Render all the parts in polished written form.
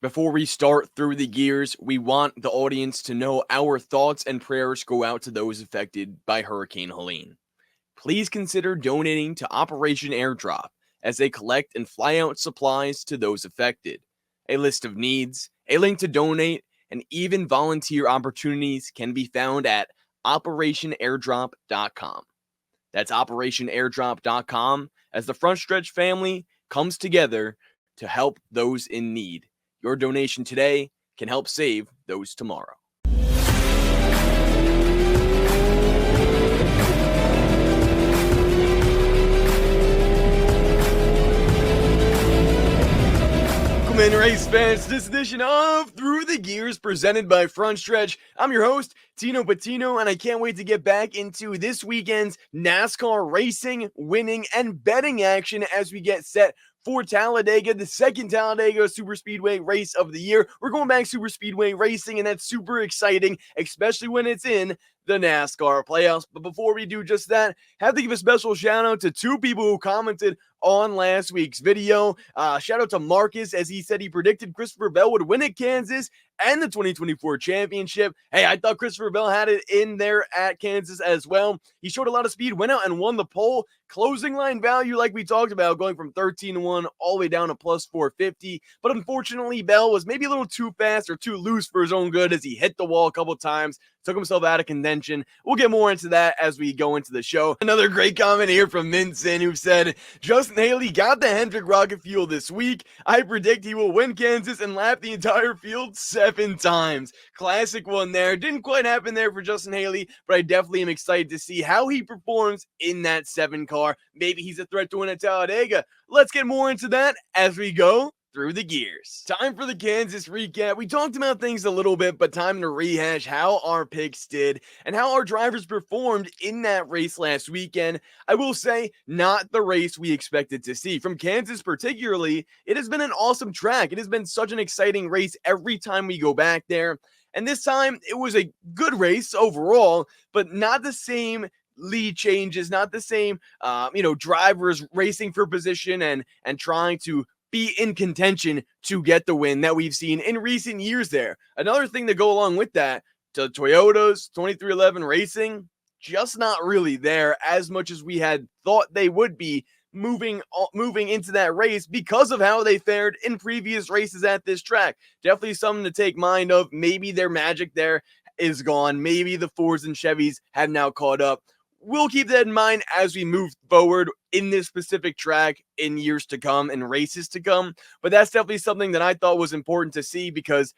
Before we start through the gears, we want the audience to know our thoughts and prayers go out to those affected by Hurricane Helene. Please consider donating to Operation Airdrop as they collect and fly out supplies to those affected. A list of needs, a link to donate, and even volunteer opportunities can be found at operationairdrop.com. That's operationairdrop.com as the Frontstretch family comes together to help those in need. Your donation today can help save those tomorrow. Welcome in, race fans, to this edition of Through the Gears presented by Frontstretch. I'm your host, Tino, and I can't wait to get back into this weekend's NASCAR racing, winning, and betting action as we get set for Talladega, the second Talladega Superspeedway race of the year. We're going back Superspeedway racing, and that's super exciting, especially when it's in the NASCAR playoffs. But before we do just that, have to give a special shout out to two people who commented on last week's video. Shout out to Marcus, as he said he predicted Christopher Bell would win at Kansas and the 2024 championship. Hey, I thought Christopher Bell had it in there at Kansas as well. He showed a lot of speed, went out and won the pole. Closing line value, like we talked about, going from 13-1 all the way down to plus 450. But unfortunately, Bell was maybe a little too fast or too loose for his own good as he hit the wall a couple times, took himself out of contention. We'll get more into that as we go into the show. Another great comment here from Minson, who said, Justin Haley got the Hendrick rocket fuel this week. I predict he will win Kansas and lap the entire field 7 times. Classic one there. Didn't quite happen there for Justin Haley, but I definitely am excited to see how he performs in that 7 car. Maybe he's a threat to win at Talladega. Let's get more into that as we go through the gears. Time for the Kansas recap. We talked about things a little bit, but time to rehash how our picks did and how our drivers performed in that race last weekend. I will say, not the race we expected to see. From Kansas particularly, it has been an awesome track. It has been such an exciting race every time we go back there. And this time, it was a good race overall, but not the same lead changes, not the same, drivers racing for position and trying to be in contention to get the win that we've seen in recent years there. Another thing to go along with that, to Toyota's 2311 Racing, just not really there as much as we had thought they would be moving into that race because of how they fared in previous races at this track. Definitely something to take mind of. Maybe their magic there is gone. Maybe the Fords and Chevys have now caught up. We'll keep that in mind as we move forward in this specific track in years to come and races to come. But that's definitely something that I thought was important to see because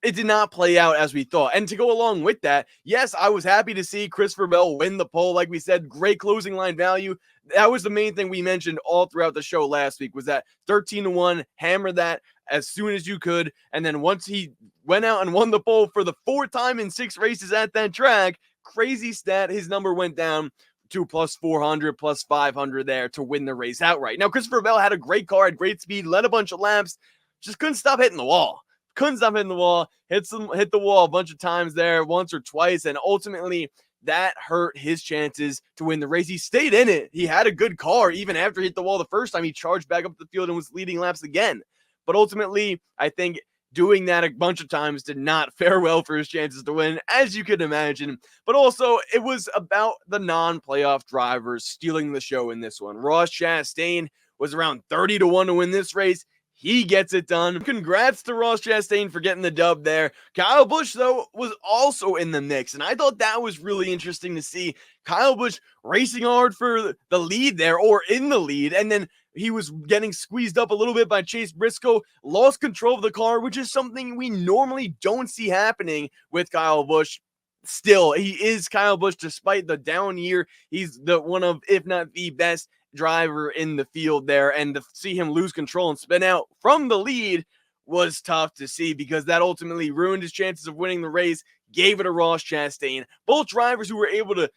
it did not play out as we thought. And to go along with that, yes, I was happy to see Christopher Bell win the pole. Like we said, great closing line value. That was the main thing we mentioned all throughout the show last week, was that 13-1, hammer that as soon as you could. And then once he went out and won the pole for the 4th time in 6 races at that track, crazy stat, his number went down to plus 400, plus 500 there to win the race outright. Now, Christopher Bell had a great car, had great speed, led a bunch of laps, just couldn't stop hitting the wall. Hit the wall a bunch of times there, once or twice, and ultimately that hurt his chances to win the race. He stayed in it. He had a good car. Even after he hit the wall the first time, he charged back up the field and was leading laps again. But ultimately, I think doing that a bunch of times did not fare well for his chances to win, as you could imagine. But also, it was about the non-playoff drivers stealing the show in this one. Ross Chastain was around 30-1 to win this race. He gets it done. Congrats to Ross Chastain for getting the dub there. Kyle Busch, though, was also in the mix, and I thought that was really interesting to see. Kyle Busch racing hard for the lead there, or in the lead, and then he was getting squeezed up a little bit by Chase Briscoe, lost control of the car, which is something we normally don't see happening with Kyle Busch. Still, he is Kyle Busch despite the down year. He's the one of, if not the best driver in the field there, and to see him lose control and spin out from the lead was tough to see because that ultimately ruined his chances of winning the race, gave it to Ross Chastain. Both drivers who were able to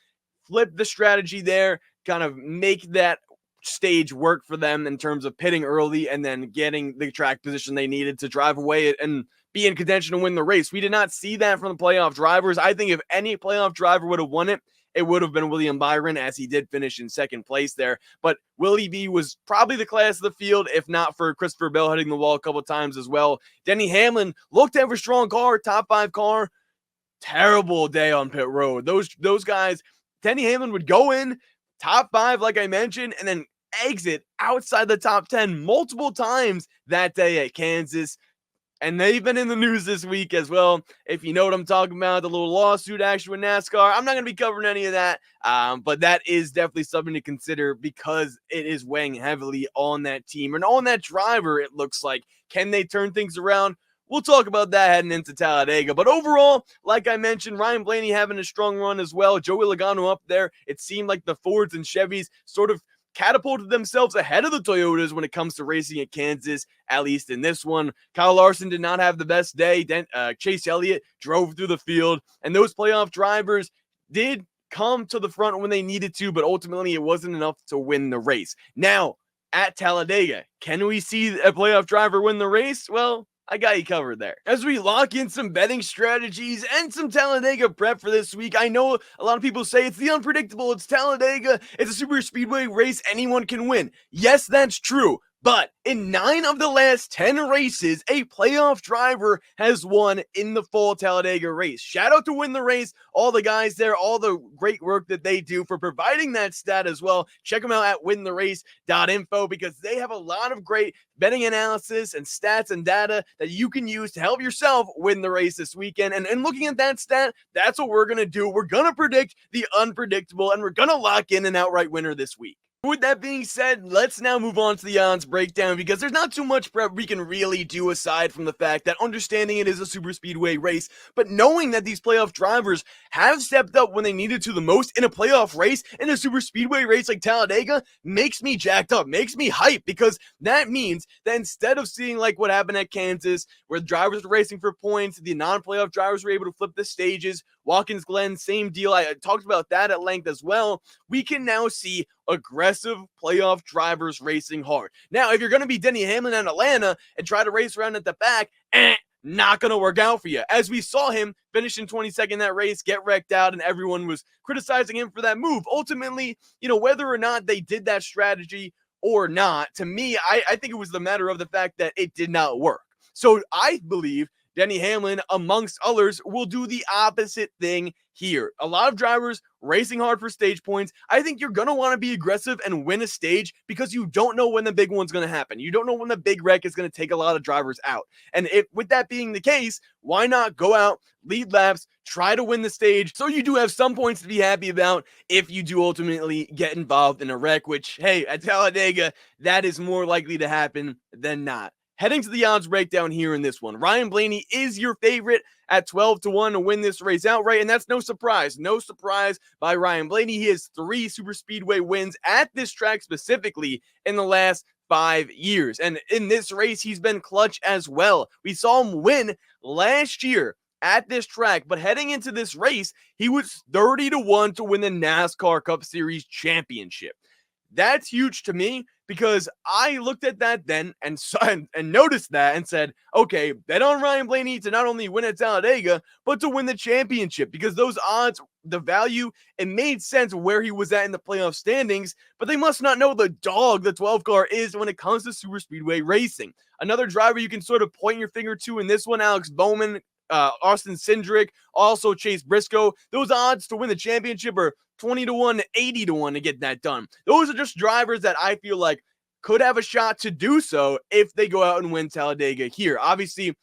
flip the strategy there, kind of make that stage work for them in terms of pitting early and then getting the track position they needed to drive away and be in contention to win the race. We did not see that from the playoff drivers. I think if any playoff driver would have won it, it would have been William Byron, as he did finish in second place there. But Willie B was probably the class of the field, if not for Christopher Bell hitting the wall a couple times as well. Denny Hamlin looked to have a strong car, top 5 car. Terrible day on pit road. Those guys, Denny Hamlin would go in top 5, like I mentioned, and then exit outside the top 10 multiple times that day at Kansas. And they've been in the news this week as well. If you know what I'm talking about, the little lawsuit action with NASCAR, I'm not going to be covering any of that. But that is definitely something to consider because it is weighing heavily on that team and on that driver, it looks like. Can they turn things around? We'll talk about that heading into Talladega. But overall, like I mentioned, Ryan Blaney having a strong run as well. Joey Logano up there. It seemed like the Fords and Chevys sort of catapulted themselves ahead of the Toyotas when it comes to racing at Kansas, at least in this one. Kyle Larson did not have the best day. Chase Elliott drove through the field, and those playoff drivers did come to the front when they needed to, but ultimately it wasn't enough to win the race. Now, at Talladega, can we see a playoff driver win the race? Well, I got you covered there. As we lock in some betting strategies and some Talladega prep for this week, I know a lot of people say it's the unpredictable, it's Talladega, it's a super speedway race, anyone can win. Yes, that's true. But in 9 of the last 10 races, a playoff driver has won in the full Talladega race. Shout out to Win the Race, all the guys there, all the great work that they do for providing that stat as well. Check them out at wintherace.info because they have a lot of great betting analysis and stats and data that you can use to help yourself win the race this weekend. And looking at that stat, that's what we're going to do. We're going to predict the unpredictable, and we're going to lock in an outright winner this week. With that being said, let's now move on to the odds breakdown because there's not too much prep we can really do aside from the fact that understanding it is a super speedway race, but knowing that these playoff drivers have stepped up when they needed to the most in a playoff race, in a super speedway race like Talladega, makes me jacked up, makes me hyped, because that means that instead of seeing like what happened at Kansas, where the drivers were racing for points, the non-playoff drivers were able to flip the stages, Watkins Glen, same deal. I talked about that at length as well. We can now see aggressive playoff drivers racing hard. Now, if you're going to be Denny Hamlin in Atlanta and try to race around at the back, not going to work out for you. As we saw him finish in 22nd in that race, get wrecked out, and everyone was criticizing him for that move. Ultimately, whether or not they did that strategy or not, to me, I think it was the matter of the fact that it did not work. So I believe Denny Hamlin, amongst others, will do the opposite thing here. A lot of drivers racing hard for stage points. I think you're going to want to be aggressive and win a stage because you don't know when the big one's going to happen. You don't know when the big wreck is going to take a lot of drivers out. And with that being the case, why not go out, lead laps, try to win the stage so you do have some points to be happy about if you do ultimately get involved in a wreck, which, hey, at Talladega, that is more likely to happen than not. Heading to the odds breakdown here in this one, Ryan Blaney is your favorite at 12-1 to win this race outright, and that's no surprise. No surprise by Ryan Blaney. He has 3 super speedway wins at this track specifically in the last 5 years. And in this race, he's been clutch as well. We saw him win last year at this track, but heading into this race, he was 30-1 to win the NASCAR Cup Series championship. That's huge to me because I looked at that then and noticed that and said, okay, bet on Ryan Blaney to not only win at Talladega, but to win the championship, because those odds, the value, it made sense where he was at in the playoff standings, but they must not know the dog the 12 car is when it comes to super speedway racing. Another driver you can sort of point your finger to in this one, Alex Bowman, Austin Cindric, also Chase Briscoe. Those odds to win the championship are 20-1 to 80-1 to get that done. Those are just drivers that I feel like could have a shot to do so if they go out and win Talladega here. Obviously,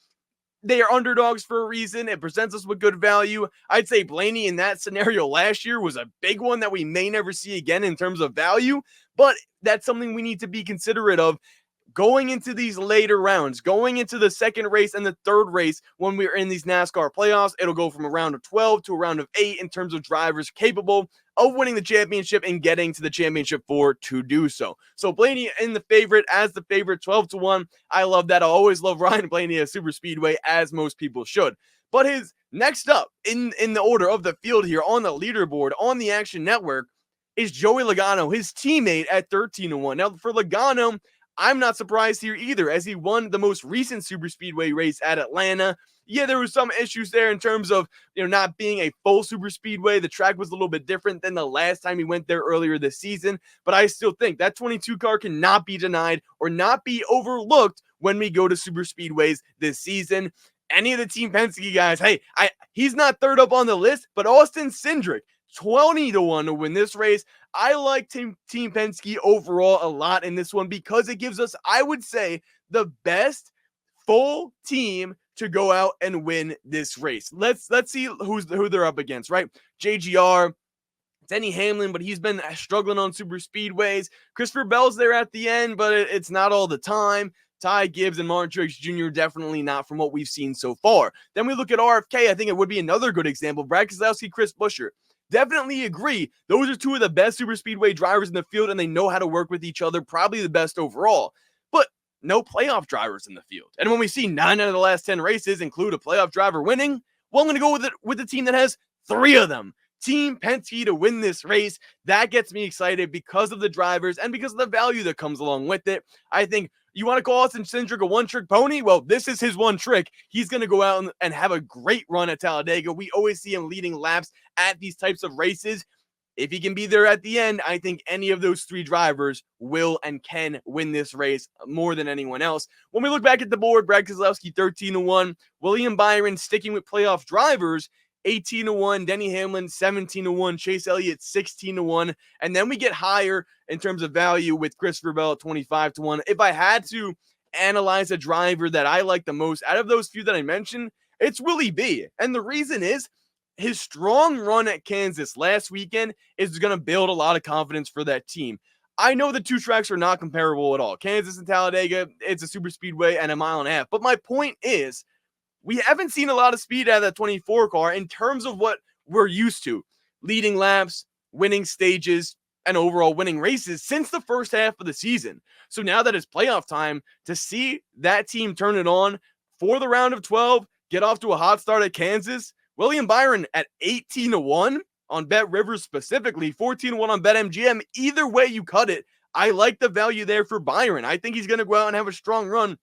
they are underdogs for a reason. It presents us with good value. I'd say Blaney in that scenario last year was a big one that we may never see again in terms of value, but that's something we need to be considerate of going into these later rounds, going into the second race and the third race when we're in these NASCAR playoffs. It'll go from a round of 12 to a round of 8 in terms of drivers capable of winning the championship and getting to the championship 4 to do so. So Blaney in the favorite, as the favorite, 12-1. I love that. I always love Ryan Blaney at Super Speedway, as most people should. But his next up in the order of the field here on the leaderboard on the Action Network is Joey Logano, his teammate, at 13-1. Now for Logano, I'm not surprised here either, as he won the most recent superspeedway race at Atlanta. Yeah, there was some issues there in terms of, not being a full superspeedway. The track was a little bit different than the last time he went there earlier this season, but I still think that 22 car cannot be denied or not be overlooked when we go to superspeedways this season. Any of the Team Penske guys, hey, he's not third up on the list, but Austin Cindric, 20-1 to win this race. I like Team Penske overall a lot in this one because it gives us, I would say, the best full team to go out and win this race. Let's see who they're up against, right? JGR, Denny Hamlin, but he's been struggling on super speedways. Christopher Bell's there at the end, but it's not all the time. Ty Gibbs and Martin Truex Jr. definitely not from what we've seen so far. Then we look at RFK. I think it would be another good example. Brad Keselowski, Chris Buescher. Definitely agree. Those are two of the best super speedway drivers in the field, and they know how to work with each other. Probably the best overall. But no playoff drivers in the field. And when we see 9 out of the last 10 races include a playoff driver winning, well, I'm going to go with the team that has 3 of them. Team Penske to win this race. That gets me excited because of the drivers and because of the value that comes along with it. I think you want to call Austin Cindric a one-trick pony? Well, this is his one trick. He's going to go out and have a great run at Talladega. We always see him leading laps at these types of races. If he can be there at the end, I think any of those 3 drivers will and can win this race more than anyone else. When we look back at the board, Brad Keselowski 13-1, William Byron sticking with playoff drivers 18-1, Denny Hamlin 17-1, Chase Elliott 16-1, and then we get higher in terms of value with Christopher Bell at 25-1. If I had to analyze a driver that I like the most out of those few that I mentioned, it's Willie B. And the reason is his strong run at Kansas last weekend is going to build a lot of confidence for that team. I know the 2 tracks are not comparable at all. Kansas and Talladega, it's a super speedway and a mile and a half. But my point is, we haven't seen a lot of speed out of that 24 car in terms of what we're used to. Leading laps, winning stages, and overall winning races since the first half of the season. So now that it's playoff time, to see that team turn it on for the round of 12, get off to a hot start at Kansas, William Byron at 18-1 on Bet Rivers specifically, 14-1 on BetMGM. Either way you cut it, I like the value there for Byron. I think he's going to go out and have a strong run.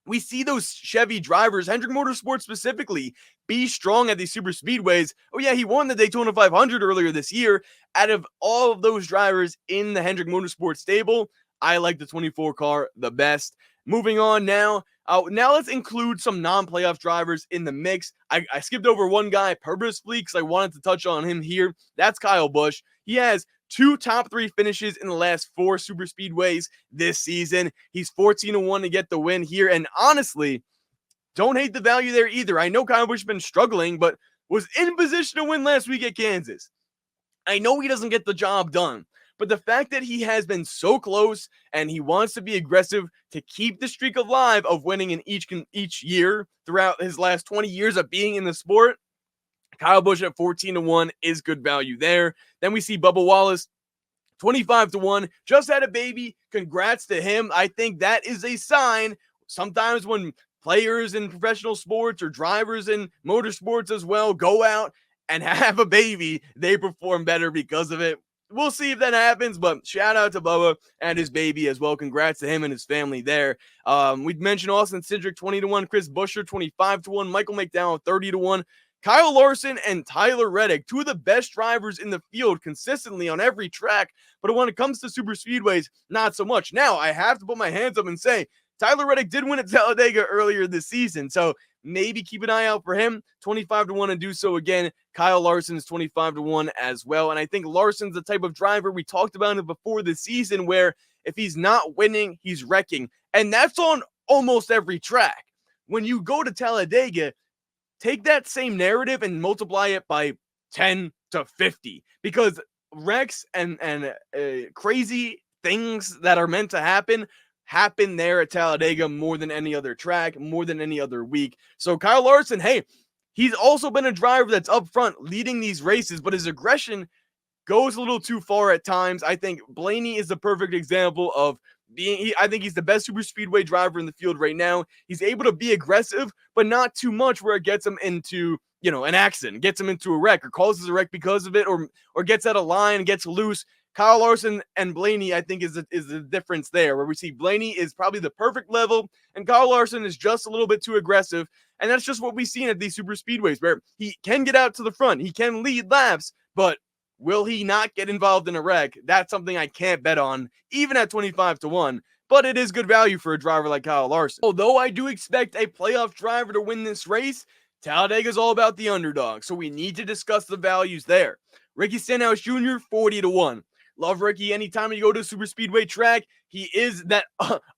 We see those Chevy drivers, Hendrick Motorsports specifically, be strong at these super speedways. Oh yeah, he won the Daytona 500 earlier this year. Out of all of those drivers in the Hendrick Motorsports stable, I like the 24 car the best. Moving on now. Now let's include some non-playoff drivers in the mix. I skipped over one guy purposefully because I wanted to touch on him here. That's Kyle Busch. He has 2 top 3 finishes in the last 4 super speedways this season. He's 14-1 to get the win here. And honestly, don't hate the value there either. I know Kyle Busch has been struggling, but was in position to win last week at Kansas. I know he doesn't get the job done, but the fact that he has been so close and he wants to be aggressive to keep the streak alive of winning in each year throughout his last 20 years of being in the sport, Kyle Busch at 14-1 is good value there. Then we see Bubba Wallace, 25-1, just had a baby. Congrats to him. I think that is a sign. Sometimes when players in professional sports or drivers in motorsports as well go out and have a baby, they perform better because of it. We'll see if that happens, but shout out to Bubba and his baby as well. Congrats to him and his family there. We mentioned Austin Cindric, 20-1, Chris Buescher, 25-1, Michael McDowell, 30-1. Kyle Larson and Tyler Reddick, 2 of the best drivers in the field consistently on every track, but when it comes to super speedways, not so much. Now, I have to put my hands up and say, Tyler Reddick did win at Talladega earlier this season, so maybe keep an eye out for him. 25-1 and do so again. Kyle Larson is 25-1 as well, and I think Larson's the type of driver we talked about it before the season where if he's not winning, he's wrecking, and that's on almost every track. When you go to Talladega, take that same narrative and multiply it by 10 to 50 because wrecks and crazy things that are meant to happen there at Talladega more than any other track, more than any other week. So Kyle Larson, hey, he's also been a driver that's up front leading these races, but his aggression goes a little too far at times. I think Blaney is the perfect example of I think he's the best super speedway driver in the field right now. He's able to be aggressive, but not too much where it gets him into, an accident, gets him into a wreck or causes a wreck because of it, or gets out of line, gets loose. Kyle Larson and Blaney, I think, is the difference there, where we see Blaney is probably the perfect level, and Kyle Larson is just a little bit too aggressive. And that's just what we've seen at these super speedways, where he can get out to the front, he can lead laps, but will he not get involved in a wreck? That's something I can't bet on, even at 25-1. But it is good value for a driver like Kyle Larson. Although I do expect a playoff driver to win this race, Talladega is all about the underdog, so we need to discuss the values there. Ricky Stenhouse Jr., 40-1. Love Ricky. Anytime you go to a super speedway track, he is that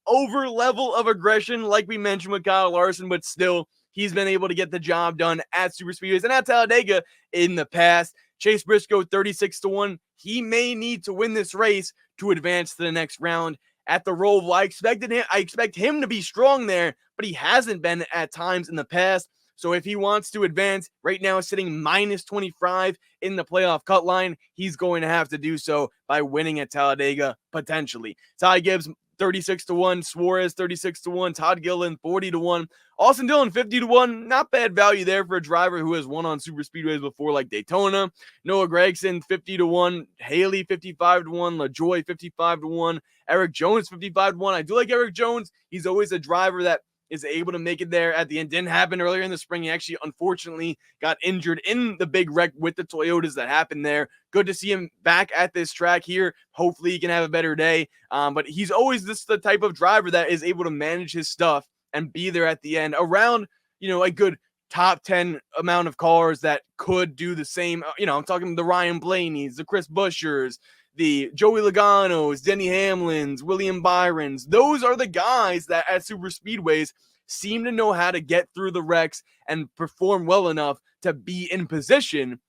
over level of aggression, like we mentioned with Kyle Larson, but still, he's been able to get the job done at super speedways and at Talladega in the past. Chase Briscoe, 36-1. He may need to win this race to advance to the next round at the Roval. I expect him to be strong there, but he hasn't been at times in the past. So if he wants to advance, right now sitting minus 25 in the playoff cut line, he's going to have to do so by winning at Talladega, potentially. Ty Gibbs, 36-1. Suarez, 36-1. Todd Gilliland, 40-1. Austin Dillon, 50-1. Not bad value there for a driver who has won on super speedways before, like Daytona. Noah Gragson, 50-1. Haley, 55-1. LaJoie, 55-1. Eric Jones, 55-1. I do like Eric Jones. He's always a driver that is able to make it there at the end. Didn't happen earlier in the spring. He actually, unfortunately, got injured in the big wreck with the Toyotas that happened there. Good to see him back at this track here. Hopefully he can have a better day. But he's always the type of driver that is able to manage his stuff and be there at the end around, a good top 10 amount of cars that could do the same. I'm talking the Ryan Blaney's, the Chris Buschers, the Joey Logano's, Denny Hamlin's, William Byron's. Those are the guys that at super speedways seem to know how to get through the wrecks and perform well enough to be in position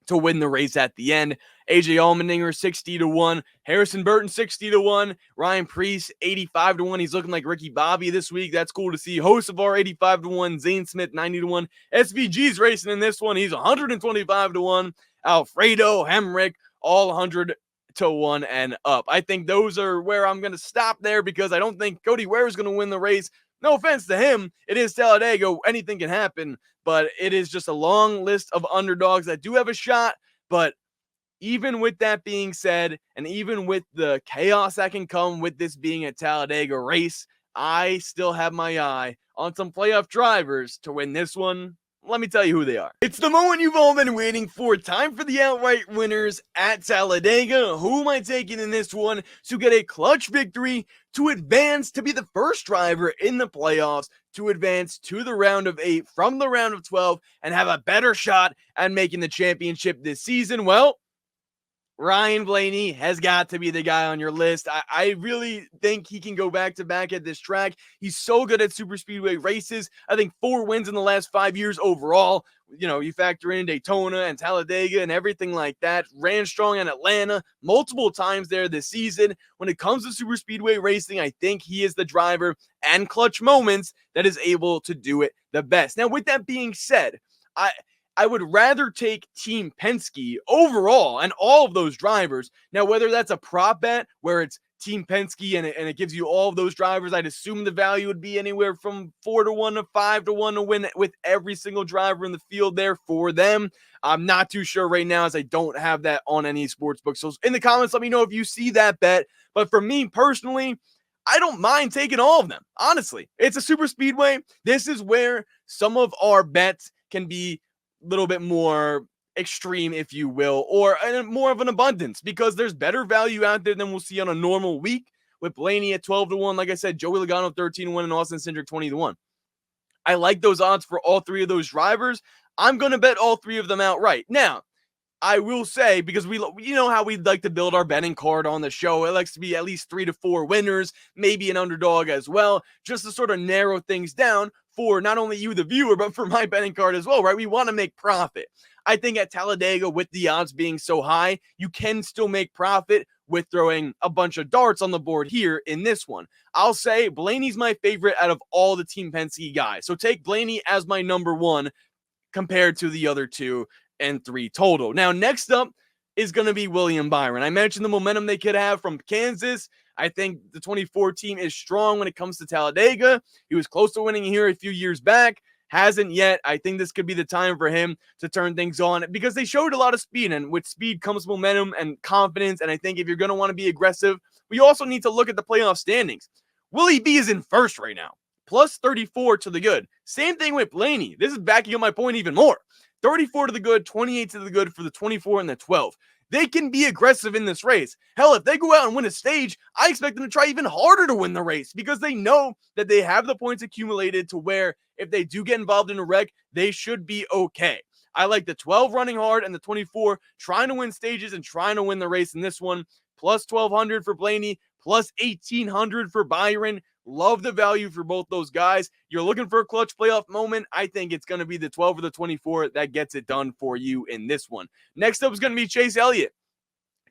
to win the race at the end. AJ Allmendinger, 60-1. Harrison Burton, 60-1. Ryan Preece, 85-1. He's looking like Ricky Bobby this week. That's cool to see. Hocevar, 85-1. Zane Smith, 90-1. SVG's racing in this one. He's 125-1. Alfredo Hemrick, all 100-1 and up. I think those are where I'm going to stop there, because I don't think Cody Ware is going to win the race. No offense to him. It is Talladega. Anything can happen, but it is just a long list of underdogs that do have a shot. But even with that being said, and even with the chaos that can come with this being a Talladega race, I still have my eye on some playoff drivers to win this one. Let me tell you who they are. It's the moment you've all been waiting for. Time for the outright winners at Talladega. Who am I taking in this one to get a clutch victory, to advance to be the first driver in the playoffs, to advance to the round of 8 from the round of 12 and have a better shot at making the championship this season? Well, Ryan Blaney has got to be the guy on your list. I really think he can go back-to-back at this track. He's so good at super speedway races. I think 4 wins in the last 5 years overall. You factor in Daytona and Talladega and everything like that. Ran strong in Atlanta multiple times there this season. When it comes to super speedway racing, I think he is the driver and clutch moments that is able to do it the best. Now, with that being said, I would rather take Team Penske overall and all of those drivers. Now, whether that's a prop bet where it's Team Penske and it gives you all of those drivers, I'd assume the value would be anywhere from 4-1 to 5-1 to win with every single driver in the field there for them. I'm not too sure right now, as I don't have that on any sports book. So in the comments, let me know if you see that bet. But for me personally, I don't mind taking all of them. Honestly, it's a super speedway. This is where some of our bets can be little bit more extreme, if you will, or more of an abundance, because there's better value out there than we'll see on a normal week with Blaney at 12-1. Like I said, Joey Logano 13-1 and Austin Cindric 20-1. I like those odds for all 3 of those drivers. I'm going to bet all 3 of them outright. Now, I will say, because you know how we'd like to build our betting card on the show. It likes to be at least 3 to 4 winners, maybe an underdog as well, just to sort of narrow things down for not only you, the viewer, but for my betting card as well, right? We want to make profit. I think at Talladega, with the odds being so high, you can still make profit with throwing a bunch of darts on the board here in this one. I'll say Blaney's my favorite out of all the Team Penske guys. So take Blaney as my number 1 compared to the other 2 and 3 total. Now, next up is going to be William Byron. I mentioned the momentum they could have from Kansas. I think the 24 team is strong when it comes to Talladega. He was close to winning here a few years back. Hasn't yet. I think this could be the time for him to turn things on because they showed a lot of speed, and with speed comes momentum and confidence. And I think if you're going to want to be aggressive, we also need to look at the playoff standings. Willie B is in first right now, plus 34 to the good. Same thing with Blaney. This is backing up my point even more. 34 to the good, 28 to the good for the 24 and the 12. They can be aggressive in this race. Hell, if they go out and win a stage, I expect them to try even harder to win the race because they know that they have the points accumulated to where if they do get involved in a wreck, they should be okay. I like the 12 running hard and the 24 trying to win stages and trying to win the race in this one. Plus 1,200 for Blaney, plus 1,800 for Byron. Love the value for both those guys. You're looking for a clutch playoff moment. I think it's going to be the 12 or the 24 that gets it done for you in this one. Next up is going to be Chase Elliott.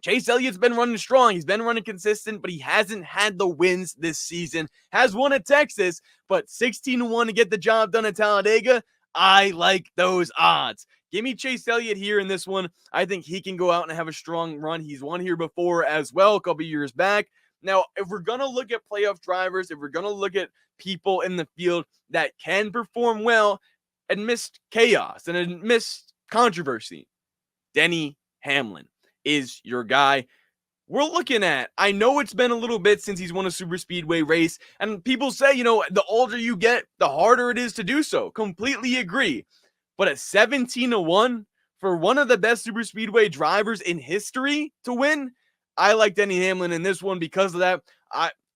Chase Elliott's been running strong. He's been running consistent, but he hasn't had the wins this season. Has won at Texas, but 16-1 to get the job done at Talladega. I like those odds. Give me Chase Elliott here in this one. I think he can go out and have a strong run. He's won here before as well, a couple years back. Now, if we're going to look at playoff drivers, if we're going to look at people in the field that can perform well amidst chaos and amidst controversy, Denny Hamlin is your guy. We're looking at, I know it's been a little bit since he's won a super speedway race, and people say, the older you get, the harder it is to do so. Completely agree. But at 17-1 for one of the best super speedway drivers in history to win, I like Denny Hamlin in this one because of that.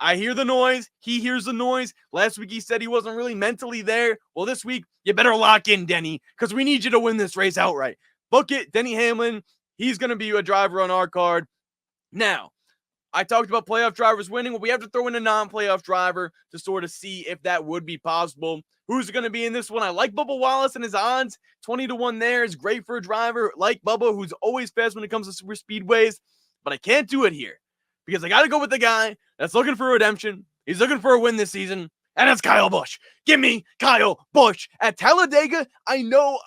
I hear the noise. He hears the noise. Last week he said he wasn't really mentally there. Well, this week, you better lock in, Denny, because we need you to win this race outright. Book it, Denny Hamlin. He's going to be a driver on our card. Now, I talked about playoff drivers winning. Well, we have to throw in a non-playoff driver to sort of see if that would be possible. Who's going to be in this one? I like Bubba Wallace and his odds. 20-1 there is great for a driver like Bubba, who's always fast when it comes to super speedways. But I can't do it here because I got to go with the guy that's looking for redemption. He's looking for a win this season, and it's Kyle Busch. Give me Kyle Busch at Talladega. I know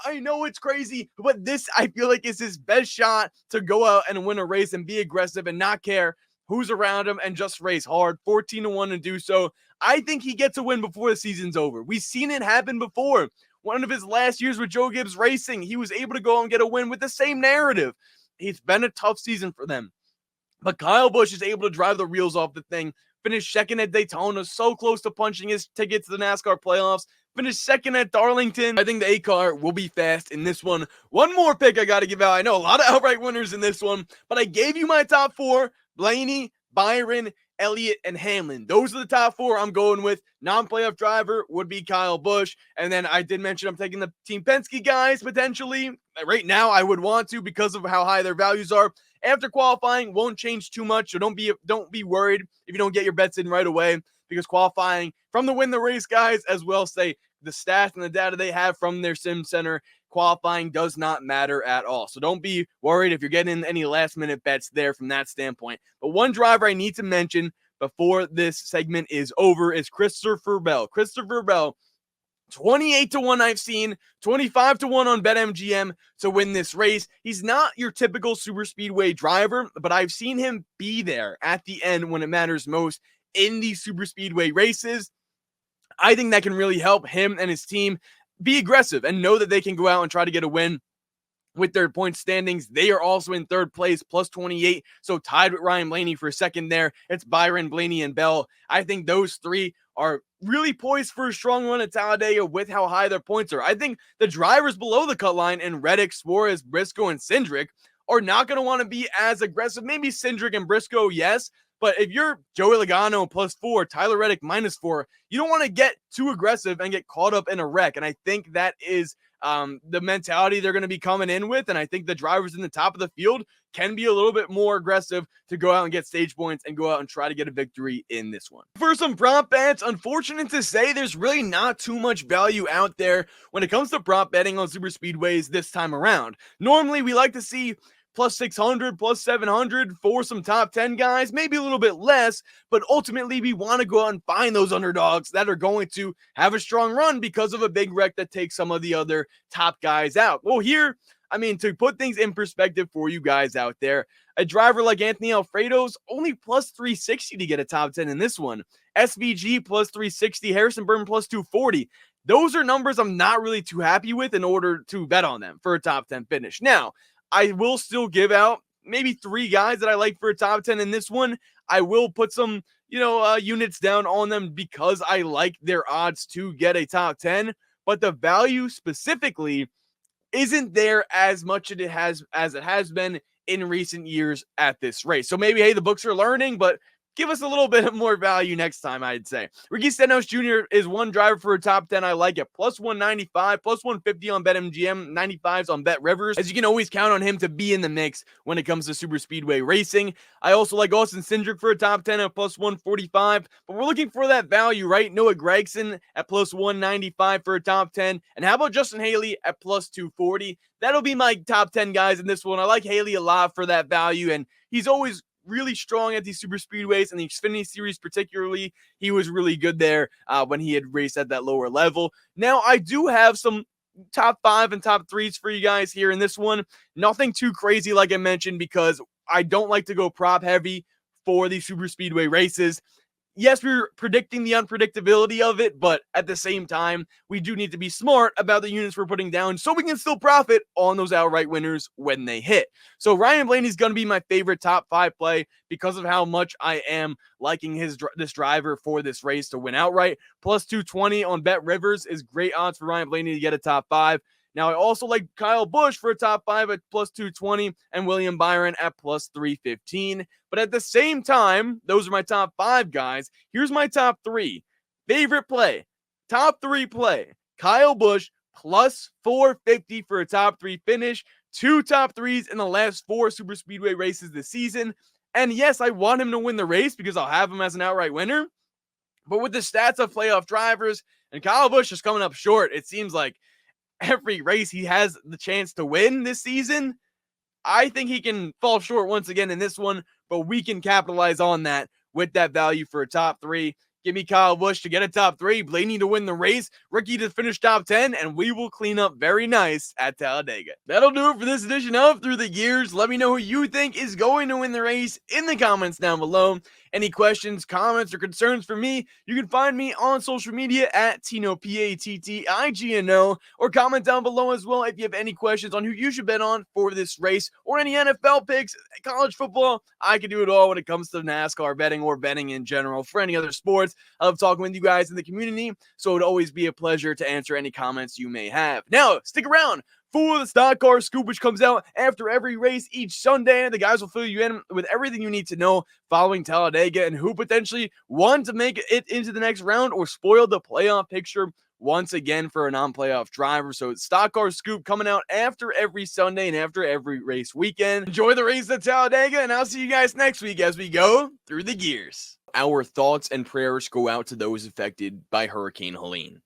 it's crazy, but this I feel like is his best shot to go out and win a race and be aggressive and not care who's around him and just race hard. 14-1 to do so. I think he gets a win before the season's over. We've seen it happen before. One of his last years with Joe Gibbs Racing, he was able to go and get a win with the same narrative. It's been a tough season for them. But Kyle Busch is able to drive the wheels off the thing, finish second at Daytona, so close to punching his ticket to the NASCAR playoffs, finish second at Darlington. I think the A-car will be fast in this one. One more pick I got to give out. I know a lot of outright winners in this one, but I gave you my top four: Blaney, Byron, Elliott, and Hamlin. Those are the top four I'm going with. Non-playoff driver would be Kyle Busch. And then I did mention I'm taking the Team Penske guys potentially. Right now, I would want to because of how high their values are. After qualifying, won't change too much, so don't be worried if you don't get your bets in right away, because qualifying from the win the race guys, as well say the stats and the data they have from their sim center, qualifying does not matter at all. So don't be worried if you're getting any last minute bets there from that standpoint. But one driver I need to mention before this segment is over is Christopher Bell. Christopher Bell, 28-1 I've seen, 25-1 on BetMGM to win this race. He's not your typical super speedway driver, but I've seen him be there at the end when it matters most in these super speedway races. I think that can really help him and his team be aggressive and know that they can go out and try to get a win. With their point standings, they are also in third place, plus 28, so tied with Ryan Blaney for second there. It's Byron, Blaney, and Bell. I think those three are really poised for a strong run at Talladega with how high their points are. I think the drivers below the cut line in Reddick, Suarez, Briscoe, and Cindric are not going to want to be as aggressive. Maybe Cindric and Briscoe, yes, but if you're Joey Logano +4, Tyler Reddick -4, you don't want to get too aggressive and get caught up in a wreck. And I think that is the mentality they're going to be coming in with. And I think the drivers in the top of the field can be a little bit more aggressive to go out and get stage points and go out and try to get a victory in this one. For some prop bets, unfortunate to say, there's really not too much value out there when it comes to prop betting on super speedways this time around. Normally, we like to see +600, +700 for some top 10 guys, maybe a little bit less, but ultimately we want to go out and find those underdogs that are going to have a strong run because of a big wreck that takes some of the other top guys out. Well, here, I mean, to put things in perspective for you guys out there, a driver like Anthony Alfredo's only +360 to get a top 10 in this one. SVG +360, Harrison Burton +240. those are numbers I'm not really too happy with in order to bet on them for a top 10 finish. Now, I will still give out maybe 3 guys that I like for a top 10 in this one. I will put some, units down on them because I like their odds to get a top 10, but the value specifically isn't there as much as it has been in recent years at this race. So maybe, hey, the books are learning, but give us a little bit more value next time, I'd say. Ricky Stenhouse Jr. is one driver for a top 10 I like at plus 195, plus 150 on BetMGM, 95s on BetRivers, as you can always count on him to be in the mix when it comes to super speedway racing. I also like Austin Cindric for a top 10 at plus 145, but we're looking for that value, right? Noah Gragson at plus 195 for a top 10, and how about Justin Haley at plus 240? That'll be my top 10 guys in this one. I like Haley a lot for that value, and he's always really strong at these super speedways, and the Xfinity Series particularly, he was really good there when he had raced at that lower level. Now, I do have some top 5 and top 3s for you guys here in this one. Nothing too crazy, like I mentioned, because I don't like to go prop heavy for these super speedway races. Yes, we're predicting the unpredictability of it, but at the same time, we do need to be smart about the units we're putting down so we can still profit on those outright winners when they hit. So Ryan Blaney's going to be my favorite top 5 play because of how much I am liking this driver for this race to win outright. Plus 220 on BetRivers is great odds for Ryan Blaney to get a top 5. Now, I also like Kyle Busch for a top 5 at plus 220 and William Byron at plus 315. But at the same time, those are my top 5 guys. Here's my top 3. Favorite play. Top 3 play. Kyle Busch plus 450 for a top 3 finish. 2 top 3s in the last 4 super speedway races this season. And yes, I want him to win the race because I'll have him as an outright winner. But with the stats of playoff drivers and Kyle Busch is coming up short, it seems like every race he has the chance to win this season, I think he can fall short once again in this one, but we can capitalize on that with that value for a top 3. Give me Kyle Busch to get a top 3, Blaney to win the race, Ricky to finish top 10, and we will clean up very nice at Talladega. That'll do it for this edition of Through the Gears. Let me know who you think is going to win the race in the comments down below. Any questions, comments, or concerns for me, you can find me on social media at Tino, Pattigno, or comment down below as well if you have any questions on who you should bet on for this race, or any NFL picks, college football. I can do it all when it comes to NASCAR betting or betting in general for any other sports. I love talking with you guys in the community, so it would always be a pleasure to answer any comments you may have. Now, stick around for the Stock Car Scoop, which comes out after every race each Sunday. The guys will fill you in with everything you need to know following Talladega and who potentially won to make it into the next round or spoiled the playoff picture once again for a non-playoff driver. So Stock Car Scoop coming out after every Sunday and after every race weekend. Enjoy the race at Talladega, and I'll see you guys next week as we go through the gears. Our thoughts and prayers go out to those affected by Hurricane Helene.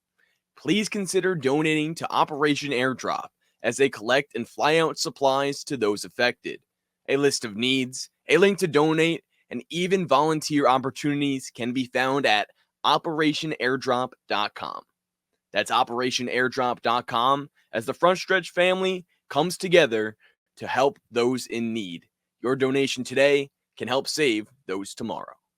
Please consider donating to Operation Airdrop as they collect and fly out supplies to those affected. A list of needs, a link to donate, and even volunteer opportunities can be found at operationairdrop.com. That's operationairdrop.com as the Frontstretch family comes together to help those in need. Your donation today can help save those tomorrow.